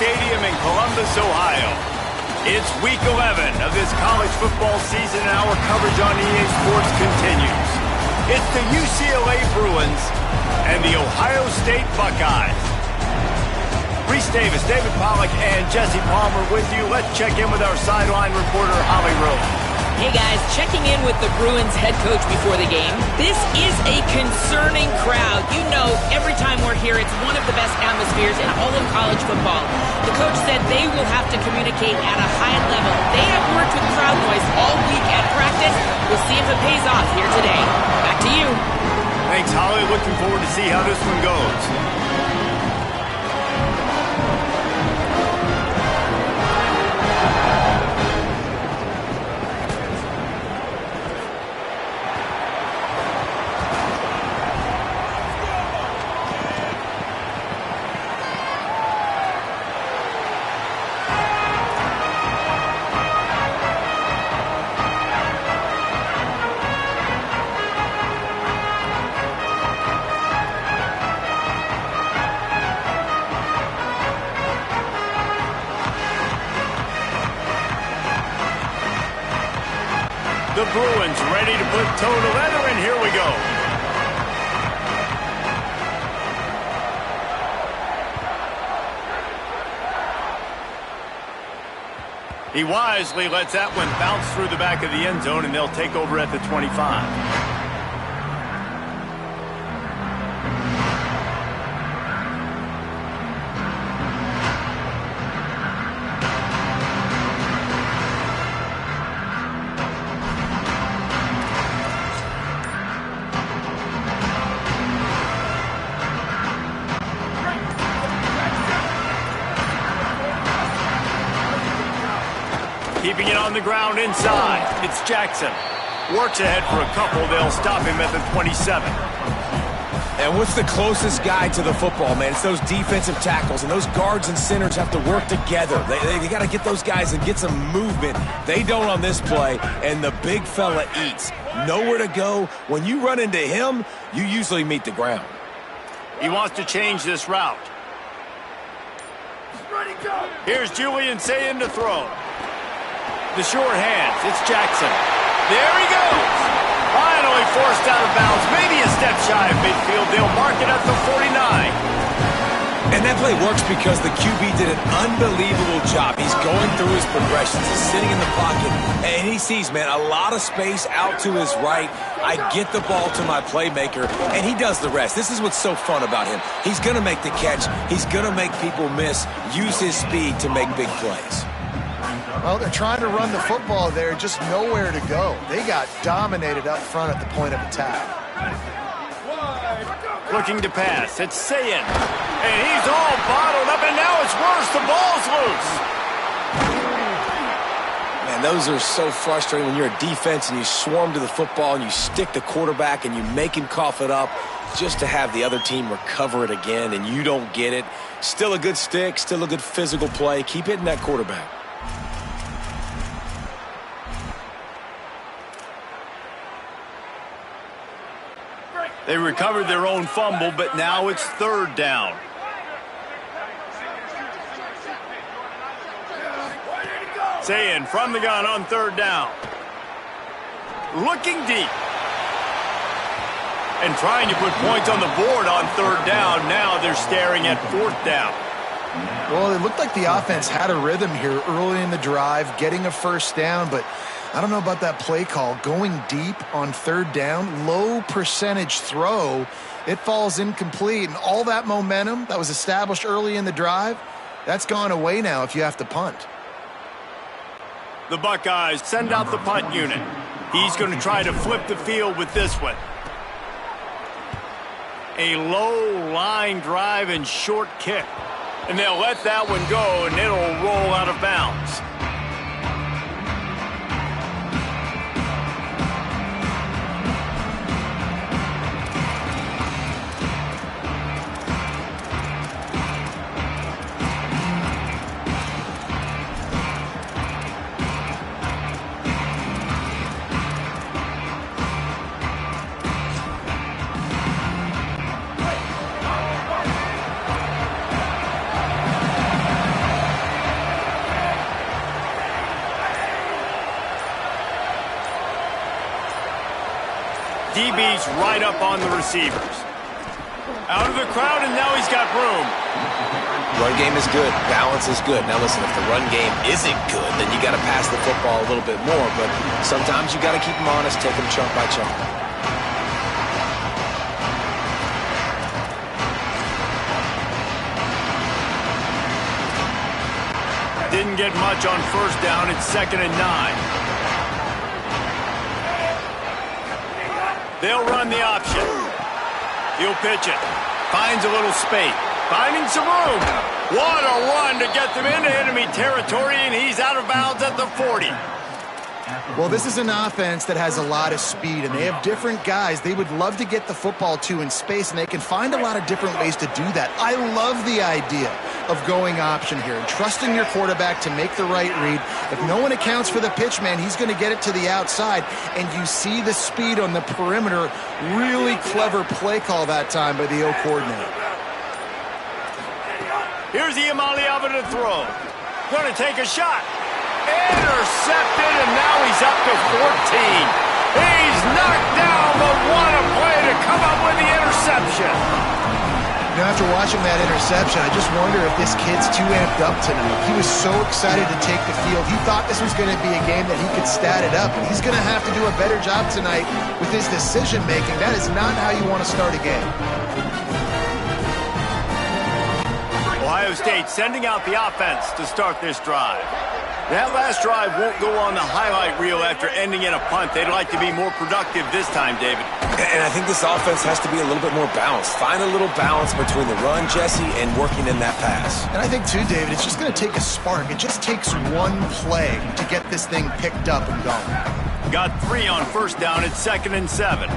Stadium in Columbus, Ohio. It's week 11 of this college football season, and our coverage on EA Sports continues. It's the UCLA Bruins and the Ohio State Buckeyes. Reese Davis, David Pollack, and Jesse Palmer with you. Let's check in with our sideline reporter, Holly Rowe. Hey guys, checking in with the Bruins head coach before the game. This is a concerning crowd. You know atmosphere. It's one of the best atmospheres in all of college football. The coach said they will have to communicate at a high level. They have worked with crowd noise all week at practice. We'll see if it pays off here today. Back to you. Thanks, Holly. Looking forward to see how this one goes. The Bruins ready to put toe to leather, and here we go. He wisely lets that one bounce through the back of the end zone, and they'll take over at the 25. Keeping it on the ground inside. It's Jackson. Works ahead for a couple. They'll stop him at the 27. And what's the closest guy to the football, man? It's those defensive tackles, and those guards and centers have to work together. They got to get those guys and get some movement. They don't on this play, and the big fella eats. Nowhere to go. When you run into him, you usually meet the ground. He wants to change this route. Here's Julian saying to throw. The short hands. It's Jackson. There he goes. Finally forced out of bounds. Maybe a step shy of midfield. They'll mark it at the 49. And that play works because the QB did an unbelievable job. He's going through his progressions. He's sitting in the pocket. And he sees, man, a lot of space out to his right. I get the ball to my playmaker, and he does the rest. This is what's so fun about him. He's going to make the catch. He's going to make people miss. Use his speed to make big plays. Well, they're trying to run the football there, just nowhere to go. They got dominated up front at the point of attack. Looking to pass. It's Sayin. And he's all bottled up, and now it's worse. The ball's loose. Man, those are so frustrating when you're a defense and you swarm to the football and you stick the quarterback and you make him cough it up just to have the other team recover it again, and you don't get it. Still a good stick, still a good physical play. Keep hitting that quarterback. They recovered their own fumble, but now it's third down. Sayin from the gun on third down. Looking deep. And trying to put points on the board on third down. Now they're staring at fourth down. Well, it looked like the offense had a rhythm here early in the drive, getting a first down, but I don't know about that play call. Going deep on third down, low percentage throw, it falls incomplete. And all that momentum that was established early in the drive, that's gone away now if you have to punt. The Buckeyes send out the punt unit. He's going to try to flip the field with this one. A low line drive and short kick. And they'll let that one go, and it'll roll out of bounds. DB's right up on the receivers. Out of the crowd, and now he's got room. Run game is good. Balance is good. Now listen, if the run game isn't good, then you got to pass the football a little bit more. But sometimes you got to keep them honest, take them chunk by chunk. Didn't get much on first down. It's 2nd and 9. They'll run the option. He'll pitch it. Finds a little space. Finding some room. What a run to get them into enemy territory, and he's out of bounds at the 40. Well, this is an offense that has a lot of speed, and they have different guys they would love to get the football to in space, and they can find a lot of different ways to do that. I love the idea of going option here and trusting your quarterback to make the right read. If no one accounts for the pitch, man, he's going to get it to the outside, and you see the speed on the perimeter. Really clever play call that time by the O coordinator. Here's Iamaleava to throw. Going to take a shot. Intercepted, and now he's up to 14. He's knocked down, but what a play to come up with the interception. You know, after watching that interception, I just wonder if this kid's too amped up tonight. He was so excited to take the field. He thought this was going to be a game that he could stat it up, and he's going to have to do a better job tonight with his decision-making. That is not how you want to start a game. Ohio State sending out the offense to start this drive. That last drive won't go on the highlight reel after ending in a punt. They'd like to be more productive this time, David. And I think this offense has to be a little bit more balanced. Find a little balance between the run, Jesse, and working in that pass. And I think, too, David, it's just going to take a spark. It just takes one play to get this thing picked up and going. Got 3 on first down. It's 2nd and 7.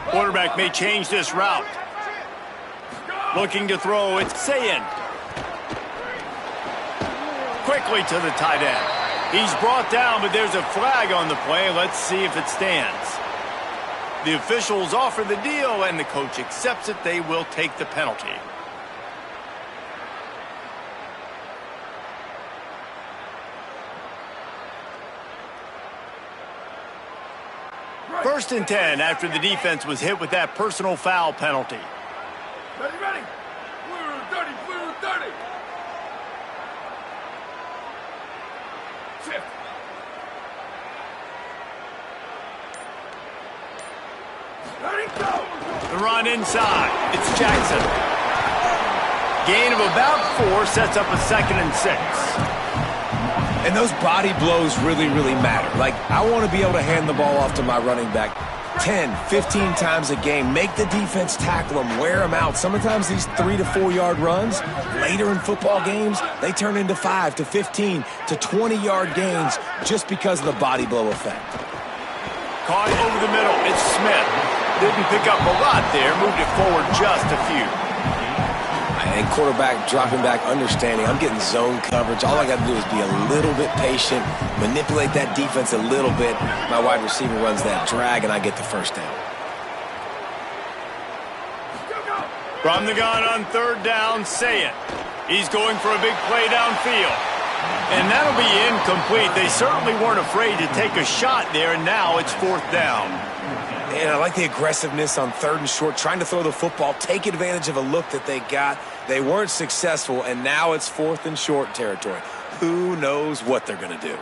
Quarterback may change this route. Looking to throw, it's Sayin. Quickly to the tight end. He's brought down, but there's a flag on the play. Let's see if it stands. The officials offer the deal, and the coach accepts it. They will take the penalty. First and 10 after the defense was hit with that personal foul penalty. Ready, ready. Blue 30, blue 30. Shift. Ready, go. The run inside. It's Jackson. Gain of about 4 sets up a 2nd and 6. And those body blows really, really matter. Like, I want to be able to hand the ball off to my running back 10, 15 times a game. Make the defense tackle them, wear them out. Sometimes these 3 to 4 yard runs, later in football games, they turn into 5 to 15 to 20 yard gains just because of the body blow effect. Caught over the middle. It's Smith. Didn't pick up a lot there. Moved it forward just a few. And quarterback dropping back, understanding I'm getting zone coverage. All I got to do is be a little bit patient, manipulate that defense a little bit. My wide receiver runs that drag, and I get the first down. From the gun on 3rd down, Sayin. He's going for a big play downfield. And that'll be incomplete. They certainly weren't afraid to take a shot there, and now it's 4th down. And I like the aggressiveness on 3rd and short, trying to throw the football, take advantage of a look that they got. They weren't successful, and now it's 4th and short territory. Who knows what they're going to do?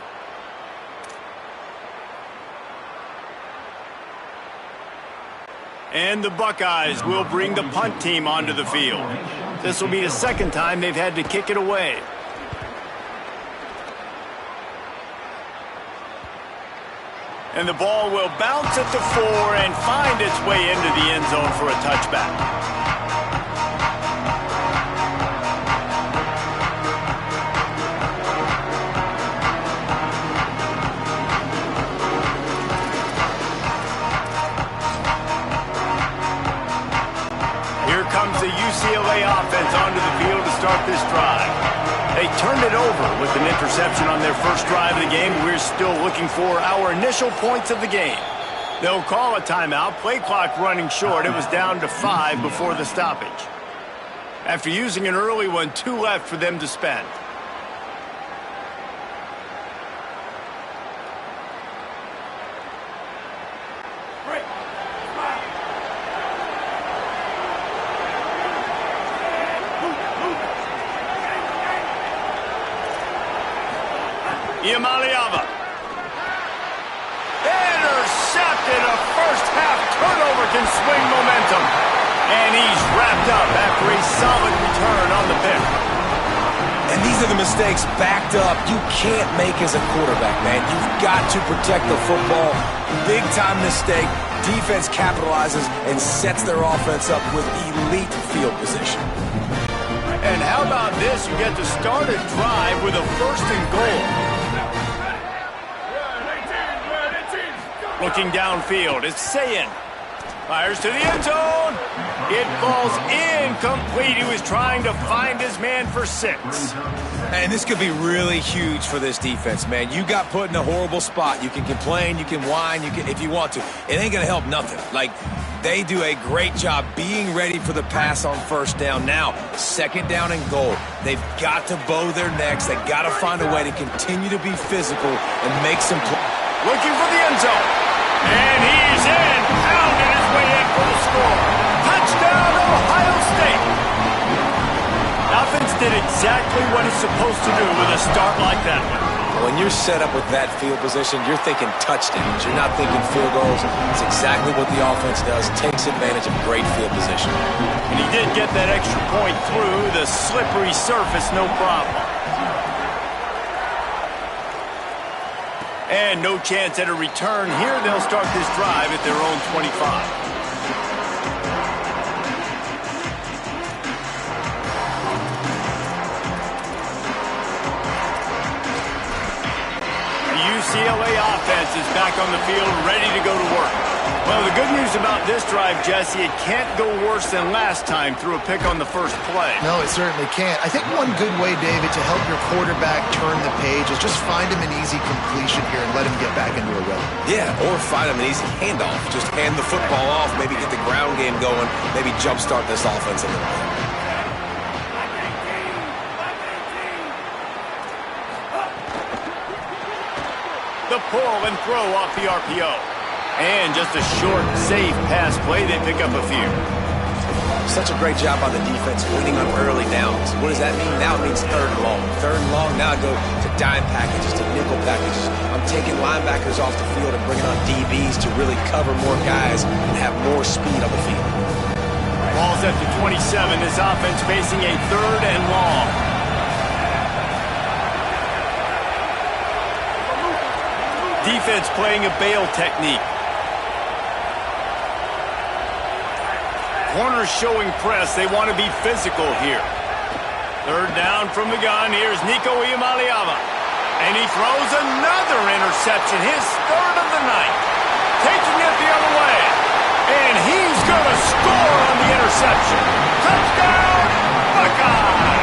And the Buckeyes will bring the punt team onto the field. This will be the 2nd time they've had to kick it away. And the ball will bounce at the 4 and find its way into the end zone for a touchback. Here comes the UCLA offense onto the field to start this drive. They turned it over with an interception on their first drive of the game. We're still looking for our initial points of the game. They'll call a timeout. Play clock running short. It was down to 5 before the stoppage. After using an early one, 2 left for them to spend. Iamaleava. Intercepted. A first-half turnover can swing momentum. And he's wrapped up after a solid return on the pick. And these are the mistakes backed up you can't make as a quarterback, man. You've got to protect the football. Big-time mistake. Defense capitalizes and sets their offense up with elite field position. And how about this? You get to start a drive with a 1st and goal. Looking downfield, it's Sayin. Fires to the end zone. It falls incomplete. He was trying to find his man for 6. And this could be really huge for this defense, man. You got put in a horrible spot. You can complain, you can whine, if you want to. It ain't going to help nothing. Like, they do a great job being ready for the pass on 1st down. Now, 2nd down and goal. They've got to bow their necks. They've got to find a way to continue to be physical and make some plays. Looking for the end zone. And he's in. Pounding his way in for the score. Touchdown, Ohio State. Offense did exactly what it's supposed to do with a start like that one. When you're set up with that field position, you're thinking touchdowns. You're not thinking field goals. It's exactly what the offense does. Takes advantage of great field position. And he did get that extra point through the slippery surface, no problem. And no chance at a return here. They'll start this drive at their own 25. UCLA offense is back on the field, ready to go to work. Well, the good news about this drive, Jesse, it can't go worse than last time through a pick on the 1st play. No, it certainly can't. I think one good way, David, to help your quarterback turn the page is just find him an easy completion here and let him get back into a rhythm. Yeah, or find him an easy handoff. Just hand the football off, maybe get the ground game going, maybe jumpstart this offense a little bit. The pull and throw off the RPO. And just a short, safe pass play. They pick up a few. Such a great job on the defense winning on early downs. What does that mean? Now it means 3rd and long. 3rd and long, now I go to dime packages, to nickel packages. I'm taking linebackers off the field and bringing on DBs to really cover more guys and have more speed on the field. Ball's at the 27. This offense facing a 3rd and long. Defense playing a bail technique. Corners showing press. They want to be physical here. 3rd down from the gun. Here's Nico Iamaleava. And he throws another interception. His 3rd of the night. Taking it the other way. And he's going to score on the interception. Touchdown, Buckeye!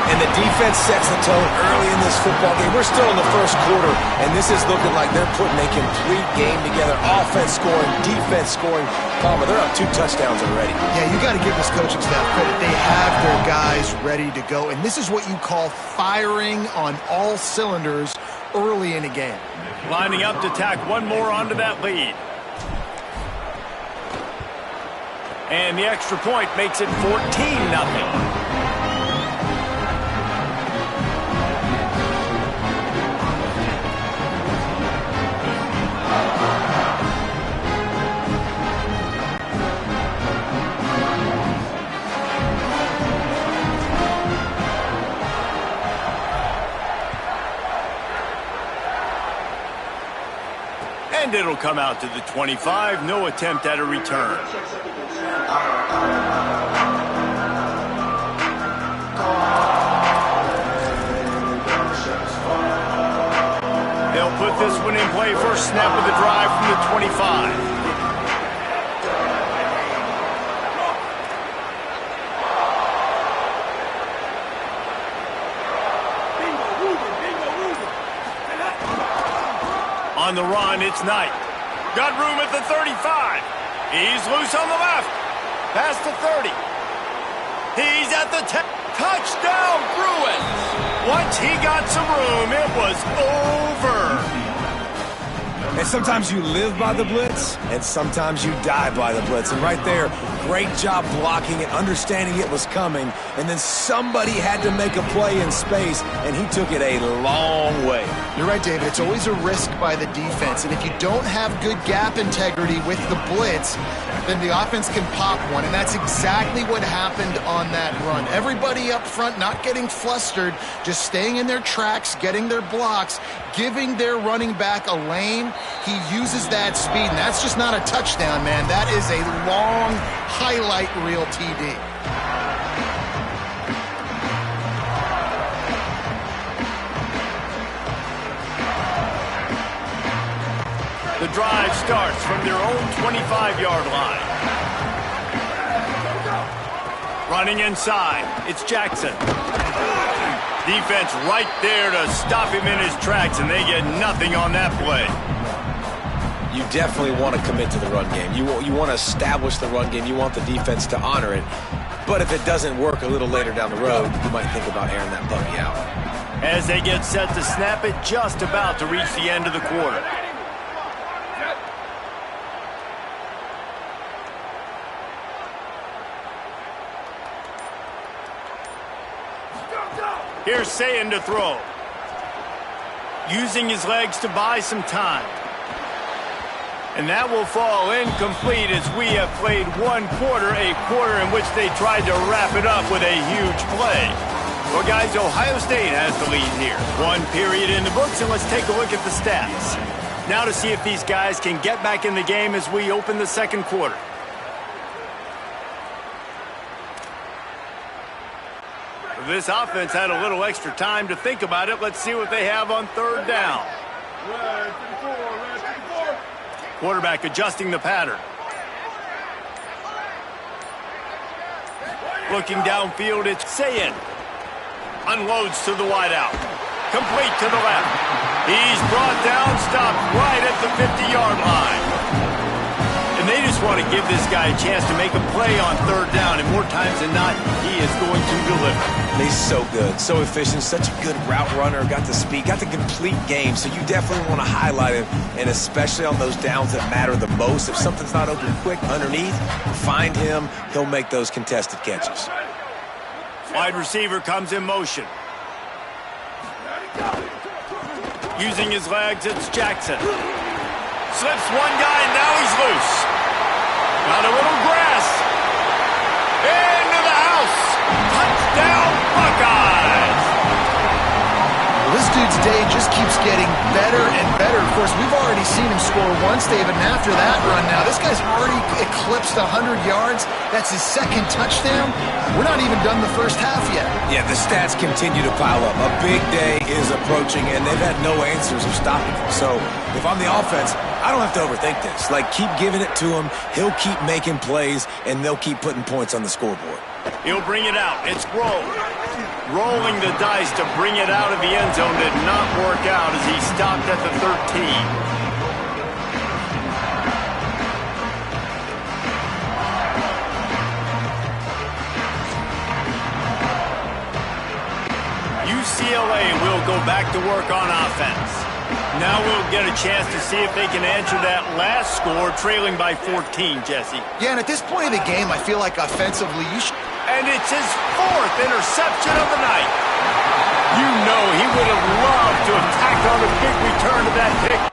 And the defense sets the tone early in this football game. We're still in the 1st quarter, and this is looking like they're putting a complete game together. Offense scoring, defense scoring. Palmer, they're up 2 touchdowns already. Yeah, you got to give this coaching staff credit. They have their guys ready to go, and this is what you call firing on all cylinders early in a game. Lining up to tack one more onto that lead. And the extra point makes it 14-0. And it'll come out to the 25. No attempt at a return. They'll put this one in play. First snap of the drive from the 25. On the run, it's Knight. Got room at the 35. He's loose on the left. Past the 30. He's at the 10. Touchdown, Bruins. Once he got some room, it was over. And sometimes you live by the blitz, and sometimes you die by the blitz. And right there, great job blocking it, understanding it was coming, and then somebody had to make a play in space, and he took it a long way. You're right, David. It's always a risk by the defense, and if you don't have good gap integrity with the blitz, then the offense can pop one, and that's exactly what happened on that run. Everybody up front not getting flustered, just staying in their tracks, getting their blocks, giving their running back a lane. He uses that speed, and that's just not a touchdown, man. That is a long highlight reel TD. The drive starts from their own 25-yard line. Running inside, it's Jackson. Defense right there to stop him in his tracks, and they get nothing on that play. You definitely want to commit to the run game. You want to establish the run game. You want the defense to honor it. But if it doesn't work a little later down the road, you might think about airing that puppy out. As they get set to snap it, just about to reach the end of the quarter. Here's Sayin to throw. Using his legs to buy some time. And that will fall incomplete as we have played one quarter, a quarter in which they tried to wrap it up with a huge play. Well, guys, Ohio State has the lead here. One period in the books, and let's take a look at the stats. Now to see if these guys can get back in the game as we open the second quarter. This offense had a little extra time to think about it. Let's see what they have on third down. Quarterback adjusting the pattern. Looking downfield, it's Sayin. Unloads to the wideout. Complete to the left. He's brought down, stopped right at the 50-yard line. And they just want to give this guy a chance to make a play on third down, and more times than not, he is going to deliver. He's so good, so efficient, such a good route runner, got the speed, got the complete game, so you definitely want to highlight him, and especially on those downs that matter the most. If something's not open quick underneath, find him, he'll make those contested catches. Wide receiver comes in motion. Using his legs, it's Jackson. Slips one guy, and now he's loose. Got a little grass. Into the house. Touchdown, Buckeyes. Well, this dude's day just keeps getting better and better. Of course, we've already seen him score once, David, and after that run now, this guy's already eclipsed 100 yards. That's his second touchdown. We're not even done the first half yet. Yeah, the stats continue to pile up. A big day is approaching, and they've had no answers of stopping him. So if I'm the offense, I don't have to overthink this. Like, keep giving it to him. He'll keep making plays, and they'll keep putting points on the scoreboard. He'll bring it out. It's Grove. Rolling the dice to bring it out of the end zone did not work out as he stopped at the 13. UCLA will go back to work on offense. Now we'll get a chance to see if they can answer that last score, trailing by 14, Jesse. Yeah, and at this point of the game, I feel like offensively, you should... And it's his fourth interception of the night. You know he would have loved to have tacked on a big return to that pick.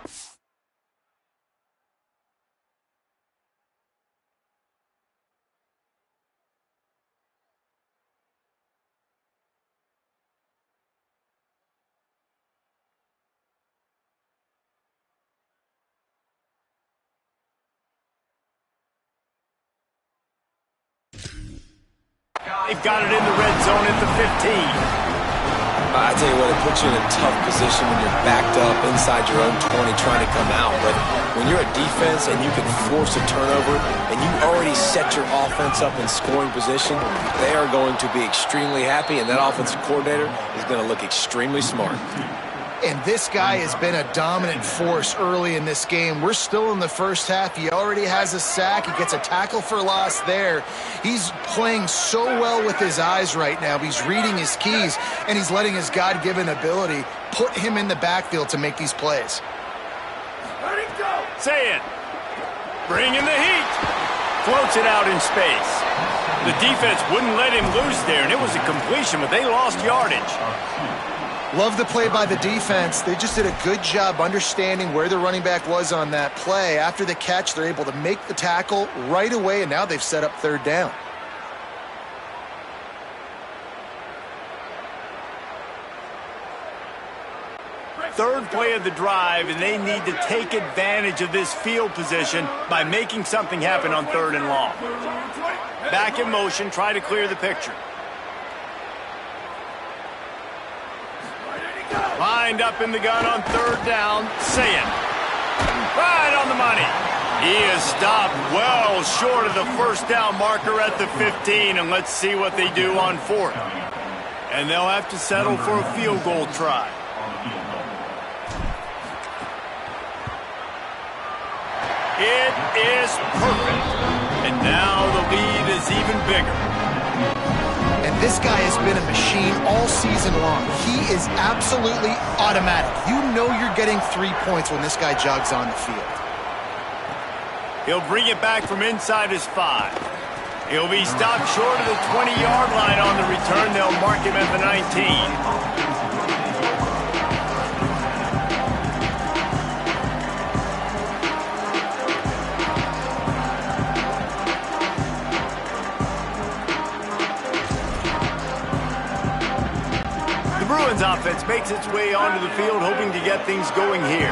They've got it in the red zone at the 15. I tell you what, it puts you in a tough position when you're backed up inside your own 20 trying to come out. But when you're a defense and you can force a turnover and you already set your offense up in scoring position, they are going to be extremely happy, and that offensive coordinator is going to look extremely smart. And this guy has been a dominant force early in this game. We're still in the first half. He already has a sack. He gets a tackle for loss there. He's playing so well with his eyes right now. He's reading his keys, and he's letting his God-given ability put him in the backfield to make these plays. Let it go! Say it. Bring in the heat. Floats it out in space. The defense wouldn't let him loose there, and it was a completion, but they lost yardage. Love the play by the defense. They just did a good job understanding where the running back was on that play. After the catch, they're able to make the tackle right away, and now they've set up third down. Third play of the drive, and they need to take advantage of this field position by making something happen on 3rd and long. Back in motion, try to clear the picture. Lined up in the gun on 3rd down, Sayin. Right on the money. He is stopped well short of the first down marker at the 15, and let's see what they do on 4th. And they'll have to settle for a field goal try. It is perfect. And now the lead is even bigger. And this guy has been a machine all season long. He is absolutely automatic. You know you're getting 3 points when this guy jogs on the field. He'll bring it back from inside his 5. He'll be stopped short of the 20-yard line on the return. They'll mark him at the 19. Bruins offense makes its way onto the field, hoping to get things going here.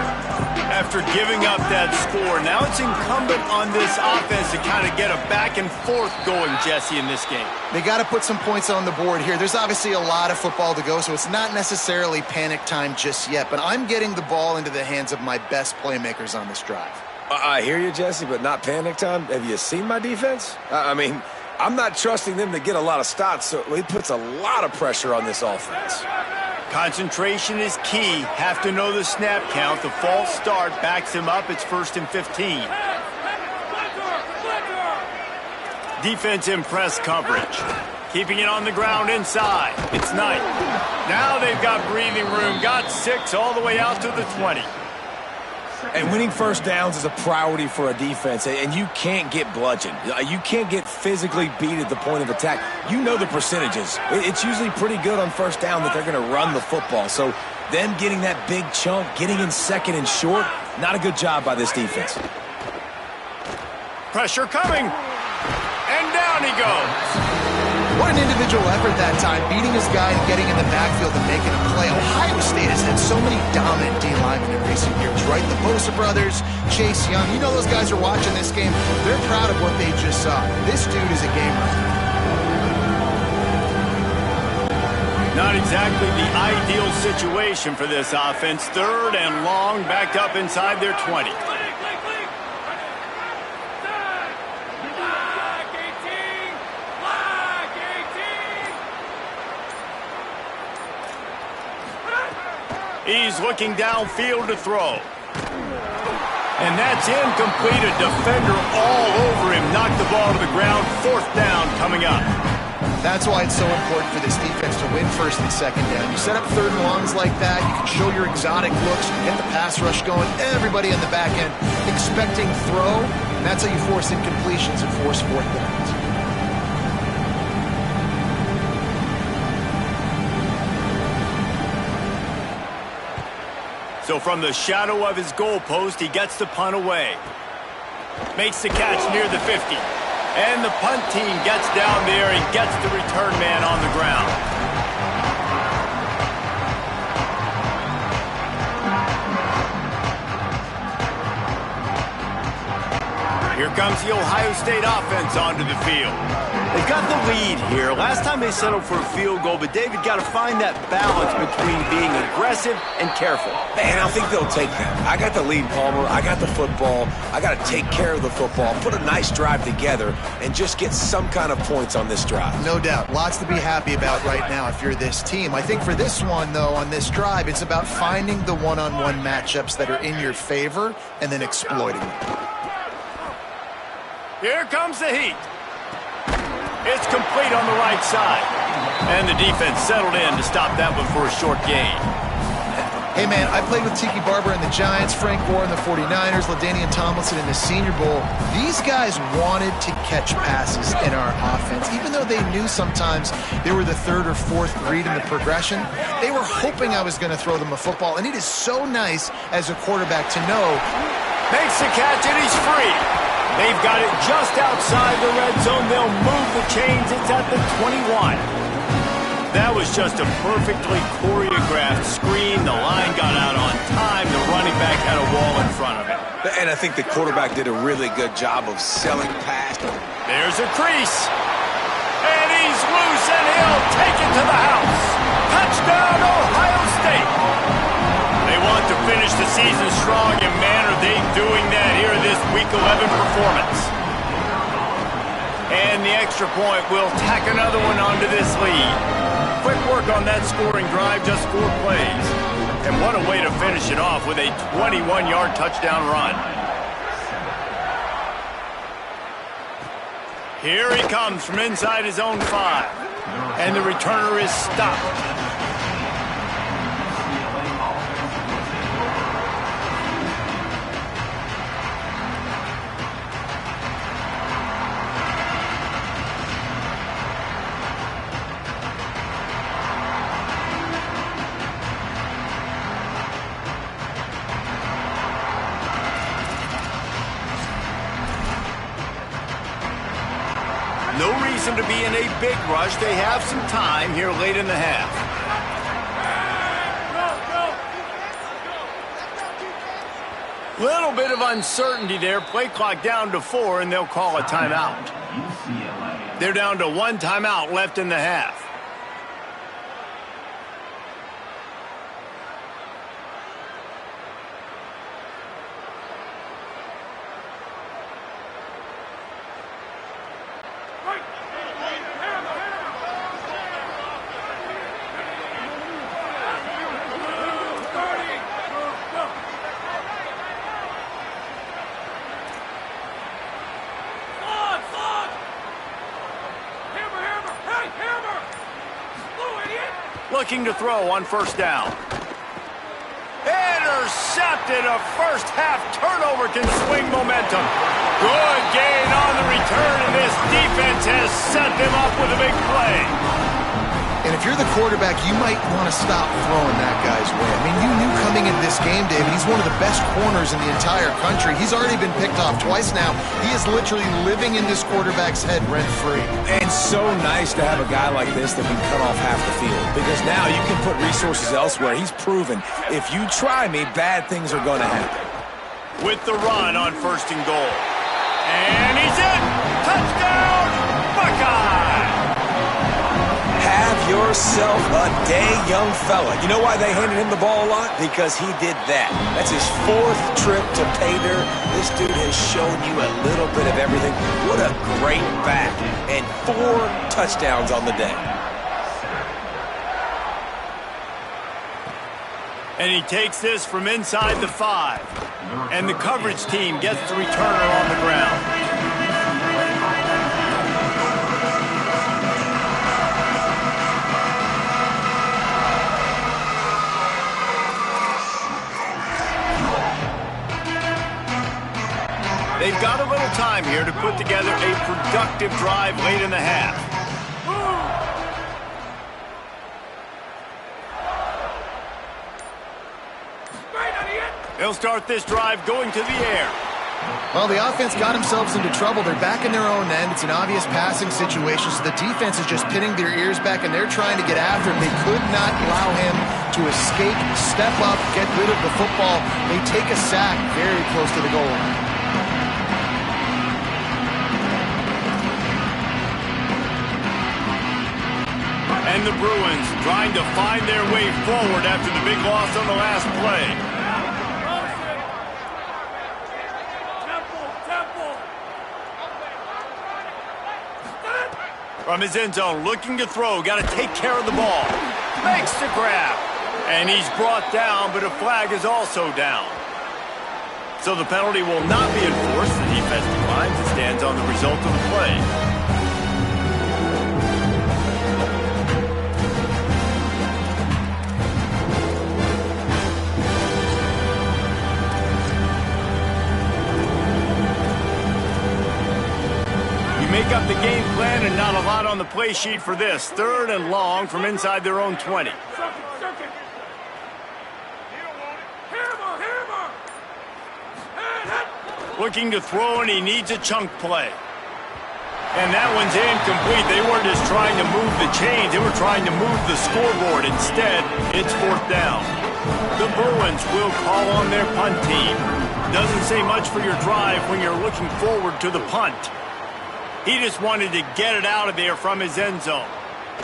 After giving up that score, now it's incumbent on this offense to kind of get a back and forth going, Jesse, in this game. They got to put some points on the board here. There's obviously a lot of football to go, so it's not necessarily panic time just yet, but I'm getting the ball into the hands of my best playmakers on this drive. I hear you, Jesse, but not panic time. Have you seen my defense? I mean, I'm not trusting them to get a lot of stops, so it puts a lot of pressure on this offense. Concentration is key. Have to know the snap count. The false start backs him up. It's 1st and 15. Defense in press coverage. Keeping it on the ground inside. It's Knight. Now they've got breathing room. Got 6 all the way out to the 20. And winning first downs is a priority for a defense, and you can't get bludgeoned. You can't get physically beat at the point of attack. You know the percentages. It's usually pretty good on first down that they're going to run the football. So them getting that big chunk, getting in 2nd and short, not a good job by this defense. Pressure coming. And down he goes. What an individual effort that time, beating his guy and getting in the backfield and making a play. Ohio State has had so many dominant D-linemen in recent years, right? The Bosa brothers, Chase Young. You know those guys are watching this game. They're proud of what they just saw. This dude is a game runner. Not exactly the ideal situation for this offense. 3rd and long, backed up inside their 20. He's looking downfield to throw. And that's incomplete. A defender all over him. Knocked the ball to the ground. 4th down coming up. That's why it's so important for this defense to win 1st and 2nd down. You set up 3rd and longs like that. You can show your exotic looks. You can get the pass rush going. Everybody in the back end expecting throw. And that's how you force incompletions and force 4th downs. So from the shadow of his goalpost, he gets the punt away. Makes the catch near the 50. And the punt team gets down there and gets the return man on the ground. Here comes the Ohio State offense onto the field. They've got the lead here. Last time they settled for a field goal, but David got to find that balance between being aggressive and careful. And I think they'll take that. I got the lead, Palmer. I got the football. I got to take care of the football, put a nice drive together, and just get some kind of points on this drive. No doubt. Lots to be happy about right now if you're this team. I think for this one, though, on this drive, it's about finding the one-on-one matchups that are in your favor and then exploiting them. Here comes the heat. It's complete on the right side. And the defense settled in to stop that one for a short gain. Hey, man, I played with Tiki Barber in the Giants, Frank Gore in the 49ers, LaDainian Tomlinson in the Senior Bowl. These guys wanted to catch passes in our offense. Even though they knew sometimes they were the third or fourth read in the progression, they were hoping I was going to throw them a football. And it is so nice as a quarterback to know. Makes the catch, and he's free. They've got it just outside the red zone. They'll move the chains. It's at the 21. That was just a perfectly choreographed screen. The line got out on time. The running back had a wall in front of him. And I think the quarterback did a really good job of selling past. There's a crease. And he's loose, and he'll take it to the house. Touchdown, Ohio State. They want to finish the season strong, and man, are they doing that here in this Week 11 performance. And the extra point will tack another one onto this lead. Quick work on that scoring drive, just 4 plays. And what a way to finish it off with a 21-yard touchdown run. Here he comes from inside his own 5. And the returner is stopped. No reason to be in a big rush. They have some time here late in the half. Little bit of uncertainty there. Play clock down to 4, and they'll call a timeout. UCLA. They're down to 1 timeout left in the half. Looking to throw on first down. Intercepted. A first half turnover can swing momentum. Good gain on the return, and this defense has set them up with a big play. And if you're the quarterback, you might want to stop throwing that guy's way. I mean, you knew coming into this game, David, he's one of the best corners in the entire country. He's already been picked off twice now. He is literally living in this quarterback's head rent-free. And so nice to have a guy like this that can cut off half the field. Because now you can put resources elsewhere. He's proven, if you try me, bad things are going to happen. With the run on first and goal. And he's in! Touchdown, Buckeye! Have yourself a day, young fella. You know why they handed him the ball a lot? Because he did that. That's his 4th trip to pay dirt. This dude has shown you a little bit of everything. What a great back. And 4 touchdowns on the day. And he takes this from inside the 5. And the coverage team gets the returner on the ground. They've got a little time here to put together a productive drive late in the half. They'll start this drive going to the air. Well, the offense got themselves into trouble. They're back in their own end. It's an obvious passing situation, so the defense is just pinning their ears back, and they're trying to get after him. They could not allow him to escape, step up, get rid of the football. They take a sack very close to the goal line. And the Bruins trying to find their way forward after the big loss on the last play. From his end zone, looking to throw, got to take care of the ball. Makes the grab. And he's brought down, but a flag is also down. So the penalty will not be enforced. The defense declines and stands on the result of the play. make up the game plan and not a lot on the play sheet for this. 3rd and long from inside their own 20. Circuit. Hammer. Looking to throw, and he needs a chunk play. And that one's incomplete. They weren't just trying to move the chains. They were trying to move the scoreboard. Instead, it's 4th down. The Bruins will call on their punt team. Doesn't say much for your drive when you're looking forward to the punt. He just wanted to get it out of there from his end zone.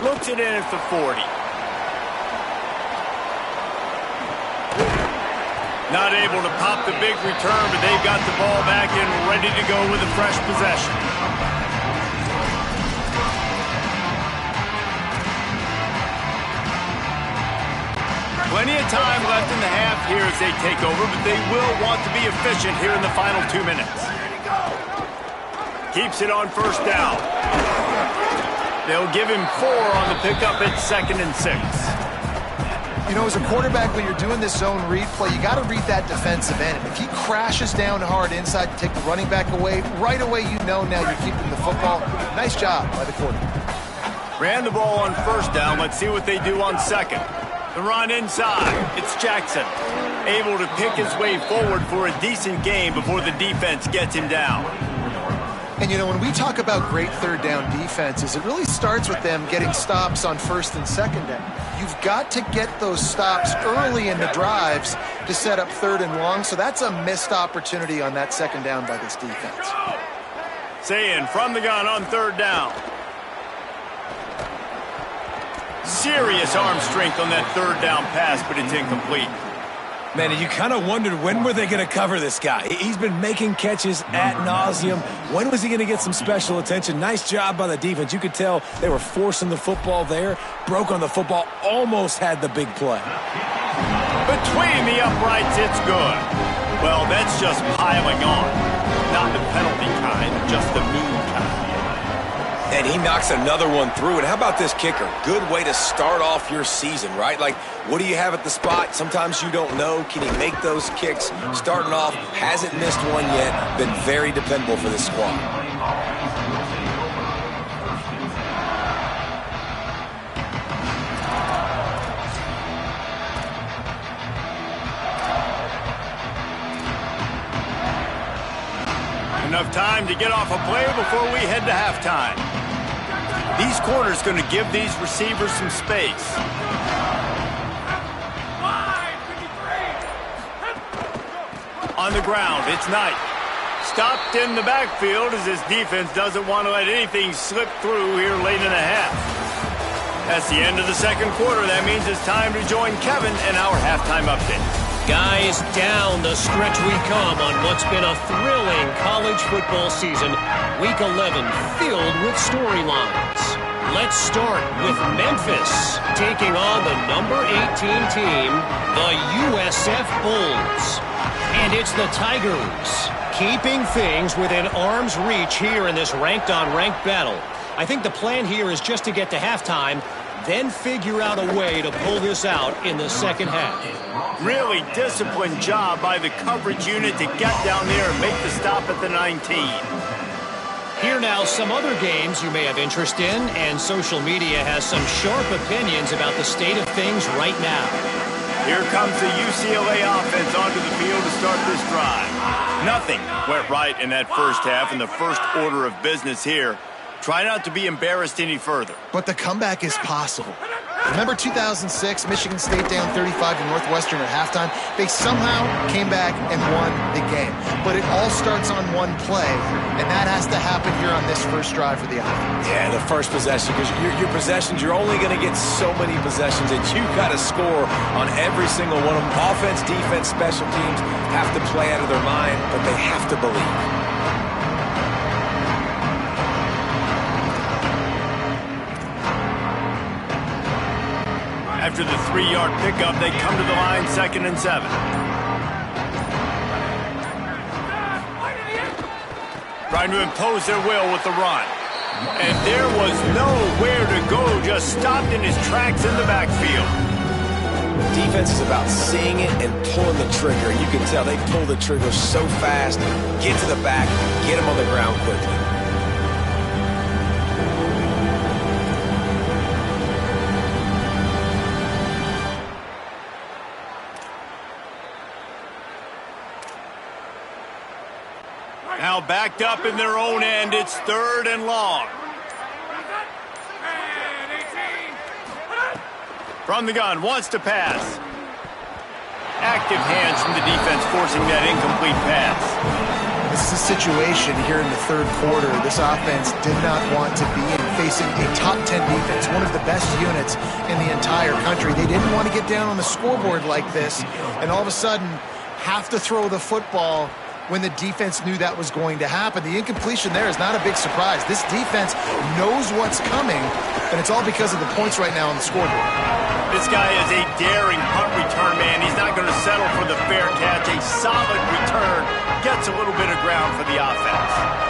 Looks it in at the 40. Not able to pop the big return, but they've got the ball back and ready to go with a fresh possession. Plenty of time left in the half here as they take over, but they will want to be efficient here in the final 2 minutes. Keeps it on 1st down. They'll give him 4 on the pickup at 2nd and 6. You know, as a quarterback, when you're doing this zone read play, you got to read that defensive end. If he crashes down hard inside to take the running back away, right away you know now you're keeping the football. Nice job by the quarterback. Ran the ball on 1st down. Let's see what they do on 2nd. The run inside. It's Jackson. Able to pick his way forward for a decent game before the defense gets him down. And, you know, when we talk about great 3rd down defenses, it really starts with them getting stops on 1st and 2nd down. You've got to get those stops early in the drives to set up 3rd and long, so that's a missed opportunity on that 2nd down by this defense. Saying from the gun on 3rd down. Serious arm strength on that 3rd down pass, but it's incomplete. Man, you kind of wondered when were they going to cover this guy. He's been making catches ad nauseum. When was he going to get some special attention? Nice job by the defense. You could tell they were forcing the football there. Broke on the football, almost had the big play. Between the uprights, it's good. Well, that's just piling on. Not the penalty kind, just the mean kind. And he knocks another one through. And how about this kicker? Good way to start off your season, right? Like, what do you have at the spot? Sometimes you don't know. Can he make those kicks? Starting off, hasn't missed one yet. Been very dependable for this squad. Enough time to get off a play before we head to halftime. These corners going to give these receivers some space. On the ground, it's Knight. Stopped in the backfield as his defense doesn't want to let anything slip through here late in the half. That's the end of the 2nd quarter. That means it's time to join Kevin in our halftime update. Guys, down the stretch we come on what's been a thrilling college football season. Week 11 filled with storylines. Let's start with Memphis taking on the number 18 team, the USF Bulls. And it's the Tigers keeping things within arm's reach here in this ranked-on-ranked battle. I think the plan here is just to get to halftime, then figure out a way to pull this out in the 2nd half. Really disciplined job by the coverage unit to get down there and make the stop at the 19. Here now, some other games you may have interest in, and social media has some sharp opinions about the state of things right now. Here comes the UCLA offense onto the field to start this drive. Nothing went right in that 1st half, and the first order of business here. Try not to be embarrassed any further. But the comeback is possible. Remember 2006, Michigan State down 35 to Northwestern at halftime? They somehow came back and won the game. But it all starts on one play, and that has to happen here on this first drive for the offense. Yeah, the first possession, because your possessions, you're only going to get so many possessions, and you got to score on every single one of them. Offense, defense, special teams have to play out of their mind, but they have to believe. After the 3-yard pickup, they come to the line 2nd and 7. Trying to impose their will with the run. And there was nowhere to go, just stopped in his tracks in the backfield. Defense is about seeing it and pulling the trigger. You can tell they pull the trigger so fast, get to the back, get him on the ground quickly. backed up in their own end. It's 3rd and long. From the gun, wants to pass. Active hands from the defense forcing that incomplete pass. This is a situation here in the 3rd quarter this offense did not want to be in, facing a top 10 defense, one of the best units in the entire country. They didn't want to get down on the scoreboard like this and all of a sudden have to throw the football when the defense knew that was going to happen. The incompletion there is not a big surprise. This defense knows what's coming, and it's all because of the points right now on the scoreboard. This guy is a daring punt return man. He's not going to settle for the fair catch. A solid return gets a little bit of ground for the offense.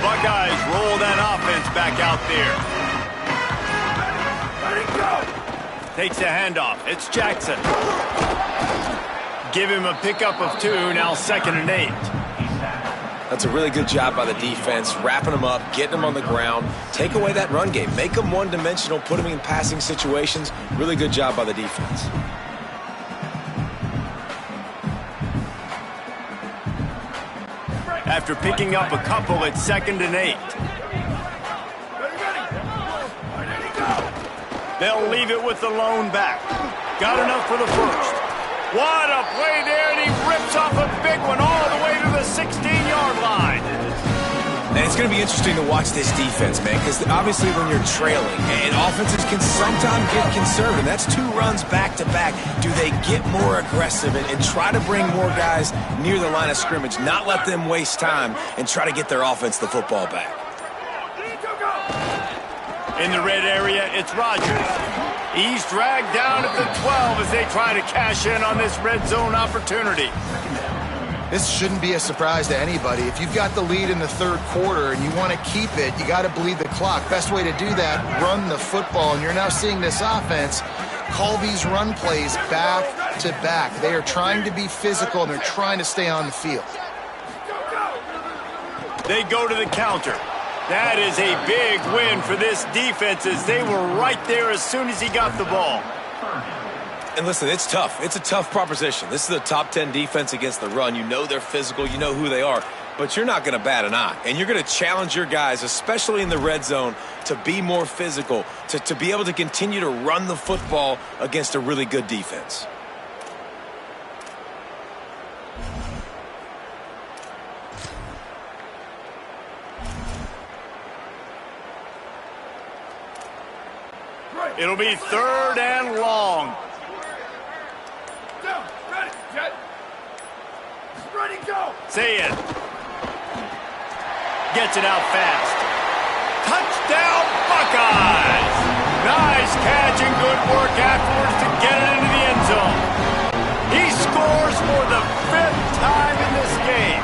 Buckeyes roll that offense back out there. Ready, go! Takes the handoff. It's Jackson. Give him a pickup of 2, now 2nd and 8. That's a really good job by the defense, wrapping them up, getting them on the ground. Take away that run game. Make them one-dimensional, put them in passing situations. Really good job by the defense. After picking up a couple, it's 2nd and 8. They'll leave it with the lone back. Got enough for the first. What a play there, and he rips off a big one all the way to the 16-yard line. And it's going to be interesting to watch this defense, man, because obviously when you're trailing, and offenses can sometimes get conservative. That's 2 runs back-to-back. Do they get more aggressive and try to bring more guys near the line of scrimmage, not let them waste time, and try to get their offense the football back? In the red area, it's Rodgers. He's dragged down at the 12 as they try to cash in on this red zone opportunity. This shouldn't be a surprise to anybody. If you've got the lead in the 3rd quarter and you want to keep it, you got to bleed the clock. Best way to do that, run the football. And you're now seeing this offense call these run plays back to back. They are trying to be physical, and they're trying to stay on the field. They go to the counter. That is a big win for this defense as they were right there as soon as he got the ball. And listen, it's tough. It's a tough proposition. This is a top 10 defense against the run. You know they're physical. You know who they are. But you're not going to bat an eye. And you're going to challenge your guys, especially in the red zone, to be more physical, to be able to continue to run the football against a really good defense. It'll be 3rd and long. Down, ready, jet. Ready, go. Say it. Gets it out fast. Touchdown, Buckeyes! Nice catch and good work afterwards to get it into the end zone. He scores for the 5th time in this game.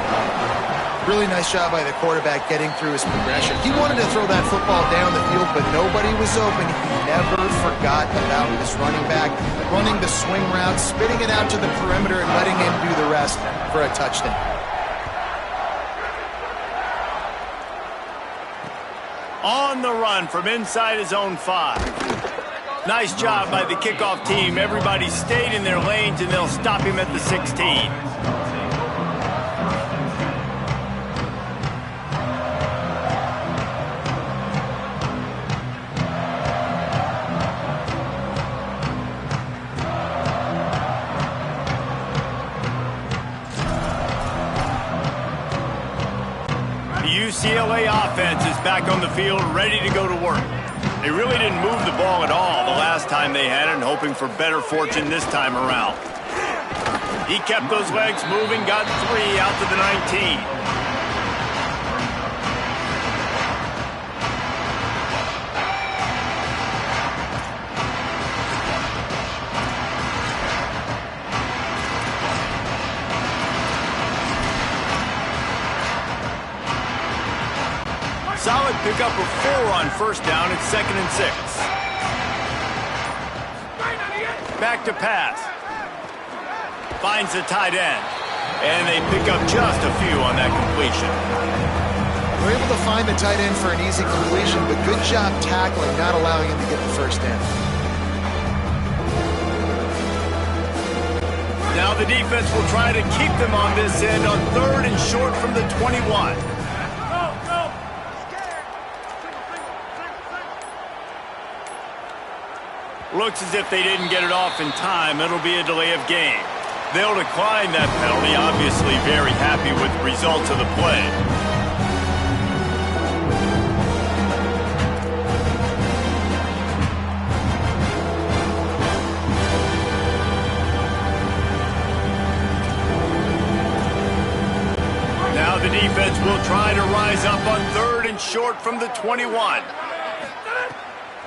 Really nice job by the quarterback getting through his progression. He wanted to throw that football down the field, but nobody was open. He never forgot about this running back, running the swing route, spitting it out to the perimeter, and letting him do the rest for a touchdown. On the run from inside his own 5. Nice job by the kickoff team. Everybody stayed in their lanes, and they'll stop him at the 16. UCLA offense is back on the field, ready to go to work. They really didn't move the ball at all the last time they had it, hoping for better fortune this time around. He kept those legs moving, got 3 out to the 19. Solid pickup of 4 on 1st down. It's 2nd and 6. Back to pass. Finds the tight end. And they pick up just a few on that completion. They're able to find the tight end for an easy completion, but good job tackling, not allowing him to get the first down. Now the defense will try to keep them on this end on 3rd and short from the 21. Looks as if they didn't get it off in time. It'll be a delay of game. They'll decline that penalty, obviously very happy with the results of the play. Now the defense will try to rise up on 3rd and short from the 21.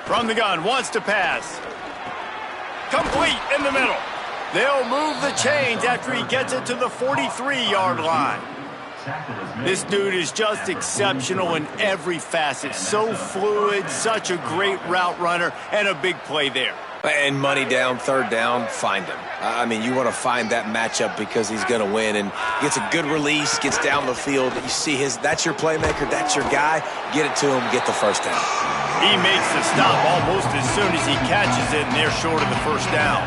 From the gun, wants to pass. Complete in the middle. They'll move the chains after he gets it to the 43-yard line. This dude is just exceptional in every facet. So fluid, such a great route runner, and a big play there. And money down, 3rd down, find him. I mean, you want to find that matchup because he's going to win. And gets a good release, gets down the field. You see that's your playmaker, that's your guy. Get it to him, get the first down. He makes the stop almost as soon as he catches it, and they're short of the first down.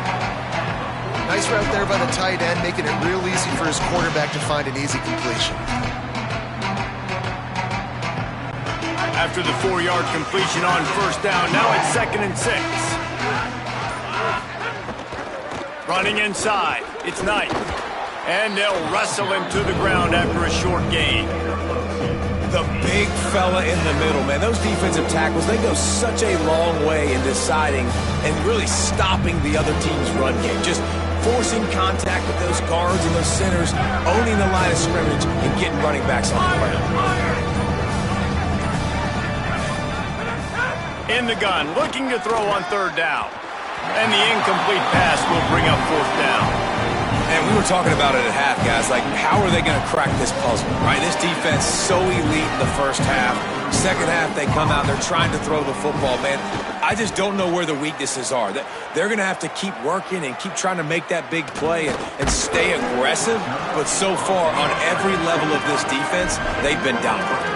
Nice route there by the tight end, making it real easy for his quarterback to find an easy completion. After the 4-yard completion on first down, now it's 2nd and 6. Running inside, it's Knight. And they'll wrestle him to the ground after a short gain. The big fella in the middle, man. Those defensive tackles, they go such a long way in deciding and really stopping the other team's run game. Just forcing contact with those guards and those centers, owning the line of scrimmage, and getting running backs on the ground. In the gun, looking to throw on 3rd down. And the incomplete pass will bring up 4th down. And we were talking about it at half, guys. Like, how are they going to crack this puzzle, right? This defense so elite in the first half. Second half, they come out, they're trying to throw the football, man. I just don't know where the weaknesses are. They're going to have to keep working and keep trying to make that big play and stay aggressive. But so far, on every level of this defense, they've been dominant.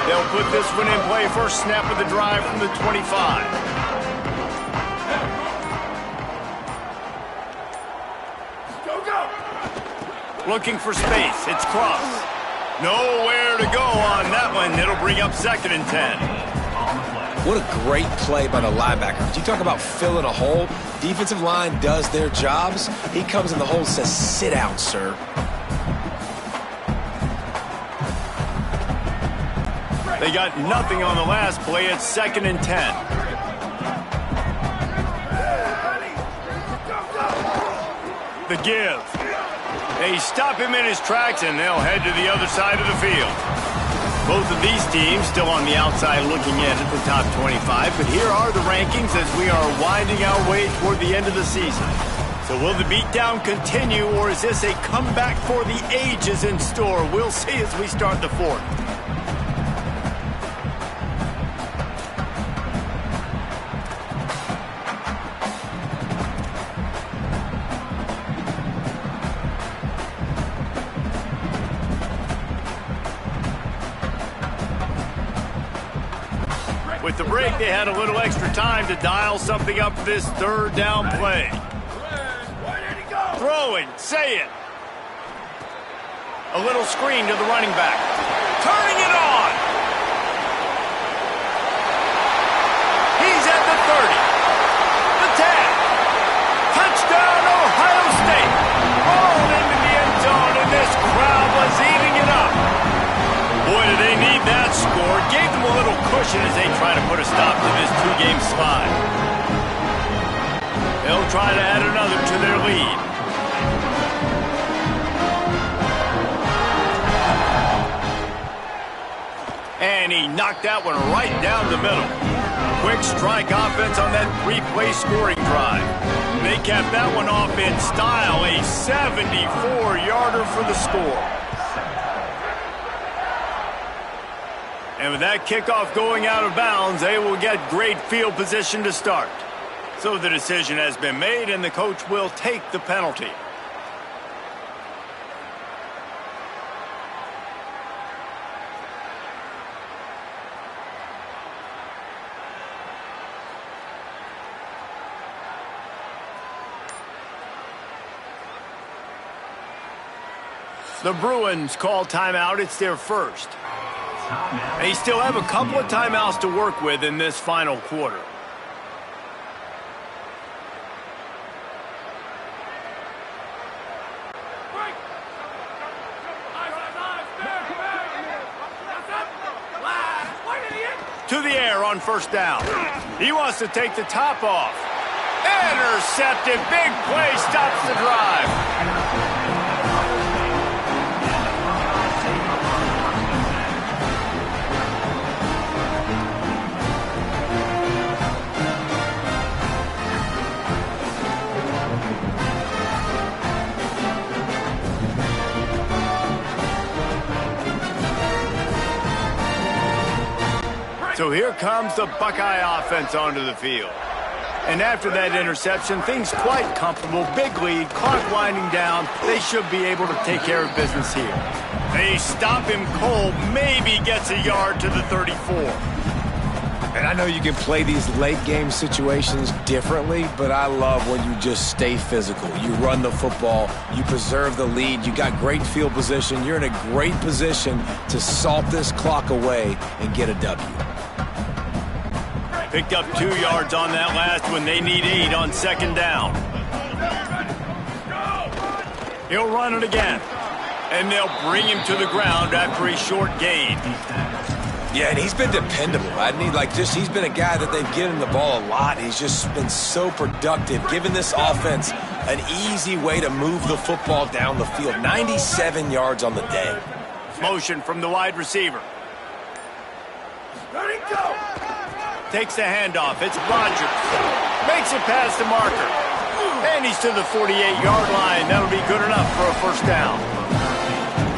They'll put this one in play. First snap of the drive from the 25. Go, go! Looking for space. It's Cross. Nowhere to go on that one. It'll bring up 2nd and 10. What a great play by the linebacker. You talk about filling a hole. Defensive line does their jobs. He comes in the hole and says, sit down, sir. They got nothing on the last play. It's 2nd and 10. The give. They stop him in his tracks, and they'll head to the other side of the field. Both of these teams still on the outside looking in at the top 25, but here are the rankings as we are winding our way toward the end of the season. So will the beatdown continue, or is this a comeback for the ages in store? We'll see as we start the 4th. With the break, they had a little extra time to dial something up for this 3rd down play. Throwing, say it. A little screen to the running back. Turning it on. He's at the 30. The 10. Touchdown, Ohio State. Rolled into the end zone, and this crowd was eating it up. Boy, do they need that score. Gave them a little cushion as they try to put a stop to this 2-game slide. They'll try to add another to their lead. he knocked that one right down the middle. Quick strike offense on that 3-play scoring drive. They capped that one off in style, a 74-yarder for the score. And with that kickoff going out of bounds, they will get great field position to start. So the decision has been made, and the coach will take the penalty. The Bruins call timeout. It's their first. They still have a couple of timeouts to work with in this final quarter. To the air on first down. He wants to take the top off. Intercepted. Big play stops the drive. So here comes the Buckeye offense onto the field. And after that interception, things quite comfortable. Big lead, clock winding down. They should be able to take care of business here. They stop him cold, maybe gets a yard to the 34. And I know you can play these late game situations differently, but I love when you just stay physical. You run the football, you preserve the lead, you got great field position. You're in a great position to salt this clock away and get a W. Picked up 2 yards on that last one. They need 8 on second down. He'll run it again. And they'll bring him to the ground after a short gain. Yeah, and he's been dependable. He's been a guy that they've given the ball a lot. He's just been so productive, giving this offense an easy way to move the football down the field. 97 yards on the day. Motion from the wide receiver. Ready, go! Takes the handoff. It's Rodgers. Makes it past the marker. And he's to the 48-yard line. That'll be good enough for a first down.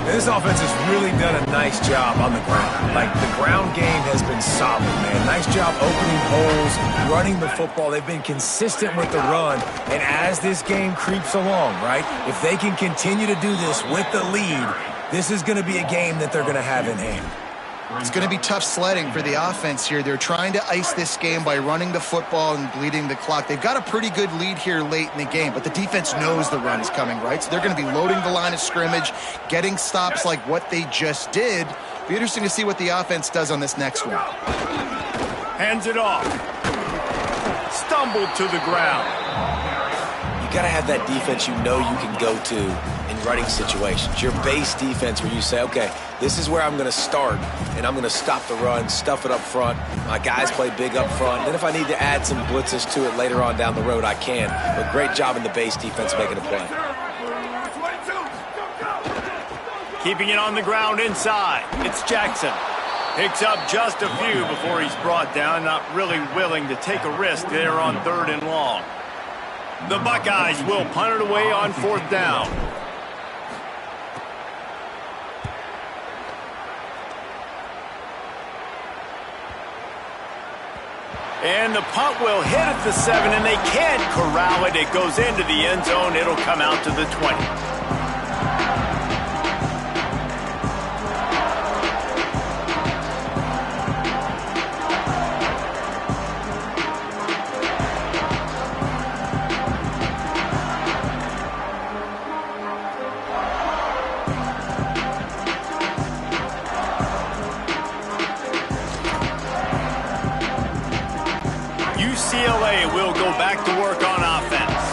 This offense has really done a nice job on the ground. The ground game has been solid, man. Nice job opening holes, running the football. They've been consistent with the run. And as this game creeps along, right, if they can continue to do this with the lead, this is going to be a game that they're going to have in hand. It's going to be tough sledding for the offense here. They're trying to ice this game by running the football and bleeding the clock. They've got a pretty good lead here late in the game, but the defense knows the run is coming, right? So they're going to be loading the line of scrimmage, getting stops like what they just did. Be interesting to see what the offense does on this next one. Hands it off. Stumbled to the ground. You got to have that defense you know you can go to in running situations. Your base defense where you say, okay, this is where I'm going to start, and I'm going to stop the run, stuff it up front. My guys play big up front. Then if I need to add some blitzes to it later on down the road, I can. But great job in the base defense making a play. Keeping it on the ground inside. It's Jackson. Picks up just a few before he's brought down. Not really willing to take a risk there on 3rd and long. The Buckeyes will punt it away on 4th down. And the punt will hit at the 7, and they can't corral it. It goes into the end zone. It'll come out to the 20. UCLA will go back to work on offense.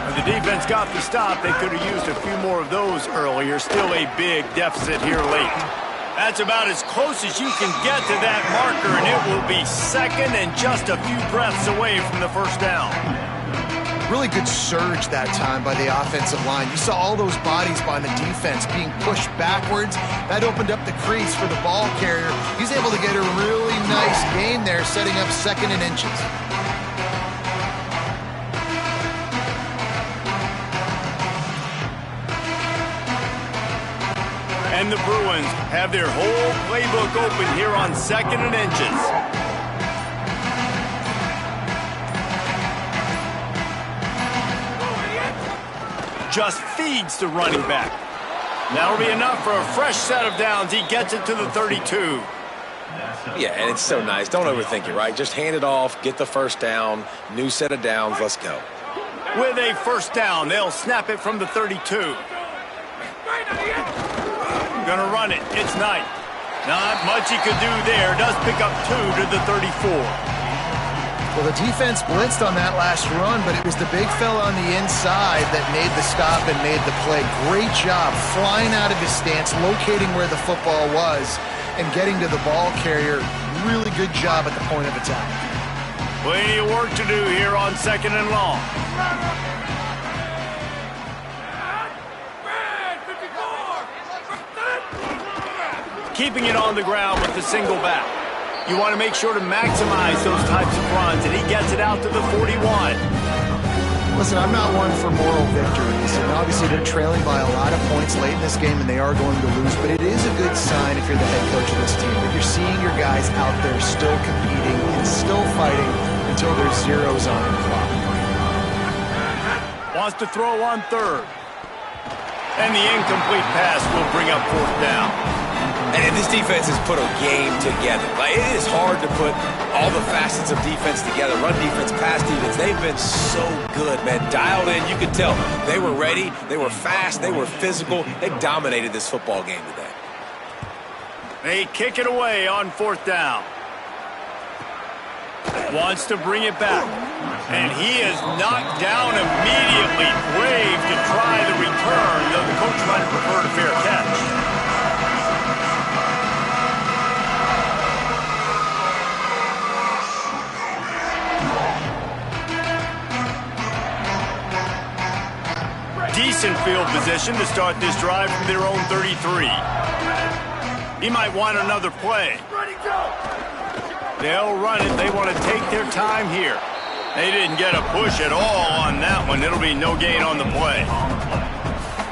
When the defense got the stop, they could have used a few more of those earlier. Still a big deficit here late. That's about as close as you can get to that marker, and it will be 2nd and just a few breaths away from the first down. Really good surge that time by the offensive line. You saw all those bodies by the defense being pushed backwards. That opened up the crease for the ball carrier. He's able to get a really nice gain there, setting up 2nd and inches. And the Bruins have their whole playbook open here on 2nd and inches. Just feeds the running back. That'll be enough for a fresh set of downs. He gets it to the 32. Yeah, and it's so nice. Don't overthink it, right? Just hand it off, get the first down, new set of downs, let's go. With a first down, they'll snap it from the 32. Gonna run it. It's Knight. Not much he could do there. Does pick up 2 to the 34. Well, the defense blitzed on that last run, but it was the big fella on the inside that made the stop and made the play. Great job flying out of his stance, locating where the football was, and getting to the ball carrier. Really good job at the point of attack. Plenty of work to do here on 2nd and long. Keeping it on the ground with the single back. You want to make sure to maximize those types of runs, and he gets it out to the 41. Listen, I'm not one for moral victories, and obviously they're trailing by a lot of points late in this game, and they are going to lose, but it is a good sign if you're the head coach of this team, that you're seeing your guys out there still competing and still fighting until there's zeros on the clock. Wants to throw on 3rd. And the incomplete pass will bring up 4th down. And this defense has put a game together. Like, it is hard to put all the facets of defense together. Run defense, pass defense. They've been so good, man. Dialed in, you could tell. They were ready. They were fast. They were physical. They dominated this football game today. They kick it away on 4th down. Wants to bring it back. And he is knocked down immediately. Brave to try the return, though the coach might have preferred a fair catch. Decent field position to start this drive from their own 33. He might want another play. They'll run it. They want to take their time here. They didn't get a push at all on that one. It'll be no gain on the play.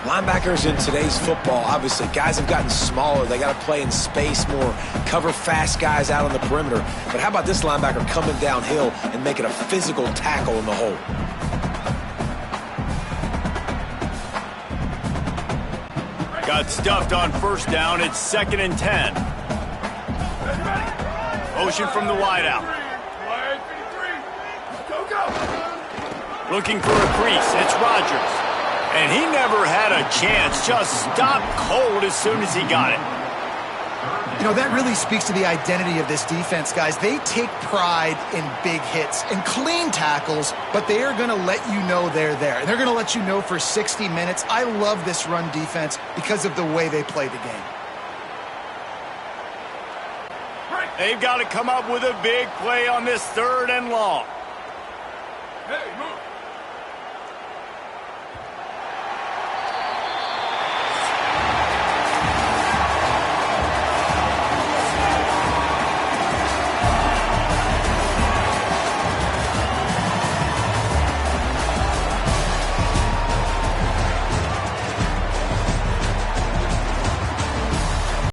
Linebackers in today's football, obviously, guys have gotten smaller. They got to play in space more, cover fast guys out on the perimeter. But how about this linebacker coming downhill and making a physical tackle in the hole? Got stuffed on 1st down. It's 2nd and 10. Motion from the wideout. Looking for a crease. It's Rodgers. And he never had a chance. Just stopped cold as soon as he got it. You know, that really speaks to the identity of this defense, guys. They take pride in big hits and clean tackles, but they are going to let you know they're there. And they're going to let you know for 60 minutes. I love this run defense because of the way they play the game. They've got to come up with a big play on this 3rd and long. Hey, move.